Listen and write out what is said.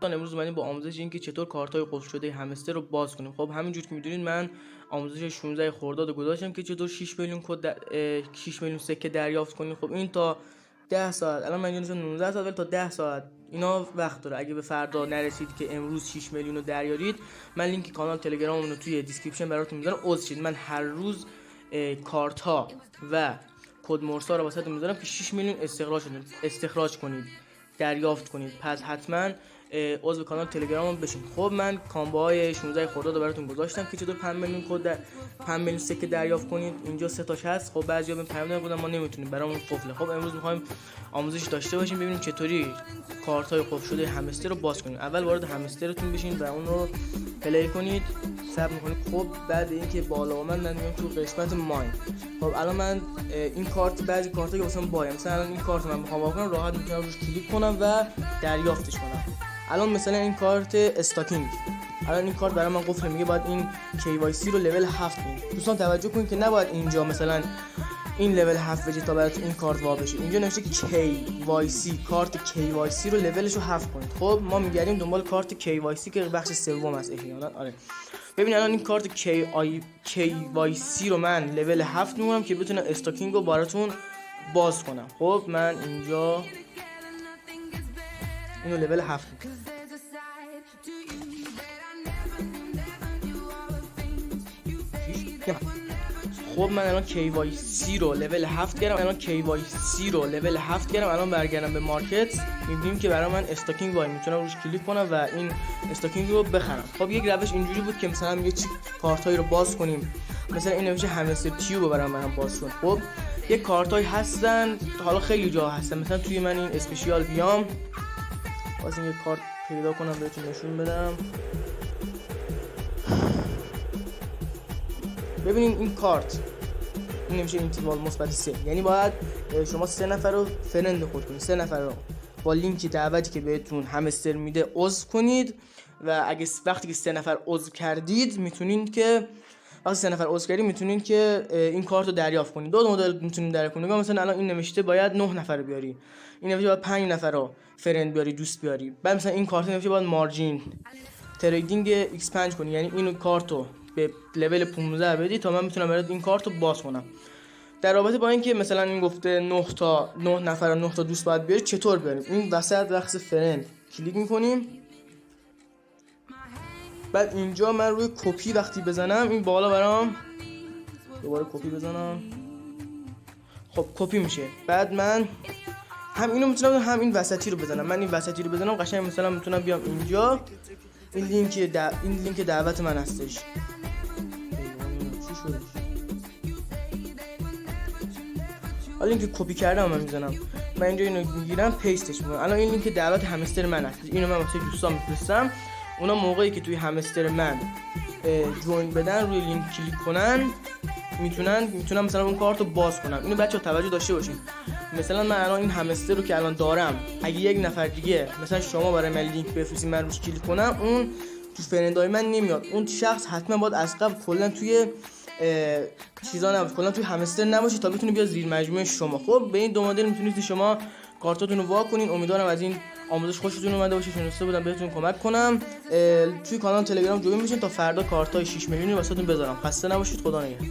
امروز اومدیم با آموزش این که چطور کارت‌های قفل شده همستر رو باز کنیم. خب همینجور که میدونید من آموزش 16 خرداد گذاشتم که چطور 6 میلیون کد 6 میلیون سکه دریافت کنیم. خب این تا 10 ساعت، الان من اینجا 19 ساعت، ولی تا 10 ساعت اینا وقت داره. اگه به فردا نرسید که امروز 6 میلیون رو دریارید، من لینک کانال تلگراممون رو توی دیسکریپشن براتون میذارم. عضو شید. من هر روز کارت ها و کد مرسا رو واسهتون میذارم که 6 میلیون استخراج کنید، دریافت کنید. پس حتما عضو کانال تلگرامم بشین. خب من کامبوهای 16 خرداد رو براتون گذاشتم که چطور 5 میلیون کد 5 میلیون سکه دریافت کنید. اینجا 3 تاش هست. خب بعضیا به پیام دادن ما نمیتونیم، برامون قفله. خب امروز میخوایم آموزش داشته باشیم ببینیم چطوری کارت های قفل شده همستر رو باز کنیم. اول وارد همسترتون بشین و اون رو پلی کنید، صبر میکنید. خب بعد اینکه بالا اومد من میام تو قسمت ماین. خب الان من این کارت، بعضی کارتا که واسم باید، مثلا الان این کارت من میخوام واکنم، راحت میتونم روش کلیک کنم و دریافتش کنم. الان مثلا این کارت استاکینگ، الان این کارت برای من قفل، میگه باید این KYC رو لول 7 کنید. دوستان توجه کنید که نباید اینجا مثلا این لول 7 بشه تا براتون این کارت وا بشه. اینجا نوشته که KYC، کارت KYC رو لولش رو 7 کنید. خب ما میگردیم دنبال کارت KYC که بخش سوم است احیانا. آره ببین الان این کارت KYC رو من لول 7 میمونم که بتونم استاکینگ رو براتون باز کنم. خب من اینجا اینو لول 7 میکنم. خب من الان KYC رو لول 7 کردم. الان برگردم به مارکت، میبینیم که برای من استاکینگ وای، میتونم روش کلیک کنم و این استاکینگ رو بخرم. خب یک روش اینجوری بود که مثلا میگه چی کارتایی رو باز کنیم. مثلا این نمیشه همستر تیوب رو برام باز کنم. خب یک کارتایی هستن، حالا خیلی جا هستن، مثلا توی من این اسپشیال بیام واسه این کارت پیدا کنم بهتون نشون بدم. ببینید این کارت این نمیشه اینتروال مثبت 3، یعنی باید شما 3 نفر رو فرند خود کنید، 3 نفر رو با لینک دعوتی که بهتون همستر میده عضو کنید. و اگه وقتی که 3 نفر عضو کردید میتونید که این کارت رو دریافت کنید. دو مدل میتونید دریافت کنید. مثلا الان این نوشته باید 9 نفر بیاری، این نوشته باید 5 نفر رو فرند بیاری، دوست بیاری. بعد مثلا این کارت نوشته باید مارجین تریدینگ X5 کنی، یعنی اینو کارتو به لول 15 بدی تا من میتونم برات این کارتو باز کنم. در رابطه با اینکه مثلا این گفته 9 نفر 9 تا دوست باید بیاری، چطور بیاریم؟ این وسط بخش فرند کلیک میکنیم. بعد اینجا من روی کپی وقتی بزنم این بالا برام دوباره کپی بزنم، خب کپی میشه. بعد من هم اینو میتونم هم این وسطی رو بزنم. من این وسطی رو بزنم قشنگ مثلا میتونم بیام اینجا، این لینک دعوت من هستش. چی شد؟ حالا اینکه کپی کردم من میزنم، من اینجا اینو میگیرم پیستش میکنم. الان این لینک دعوت همستر من هست، اینو من واسه دوستان میفرستم. اونا موقعی که توی همستر من جوین بدن روی لینک کلیک کنن میتونم مثلا اون کارتو باز کنم. اینو بچه‌ها توجه داشته باشین. مثلا من الان این همستر رو که الان دارم، اگه یک نفر دیگه مثلا شما برای من لینک بفرستید من روش کلیک کنم، اون تو فرندای من نمیاد. اون شخص حتما باید از قبل کلا توی چیزا نباشه، کلا توی همستر نباشه تا بتونه بیاد زیر مجموعه شما. خب به این دو مدل میتونید شما کارتاتون رو وا کنین. امیدوارم از این آموزش خوشتون اومده باشه، تونسته بودم بهتون کمک کنم. توی کانال تلگرام جوین بشین تا فردا کارتای 6 میلیونی واسهتون بذارم. خسته نباشید، خدا نگهدار.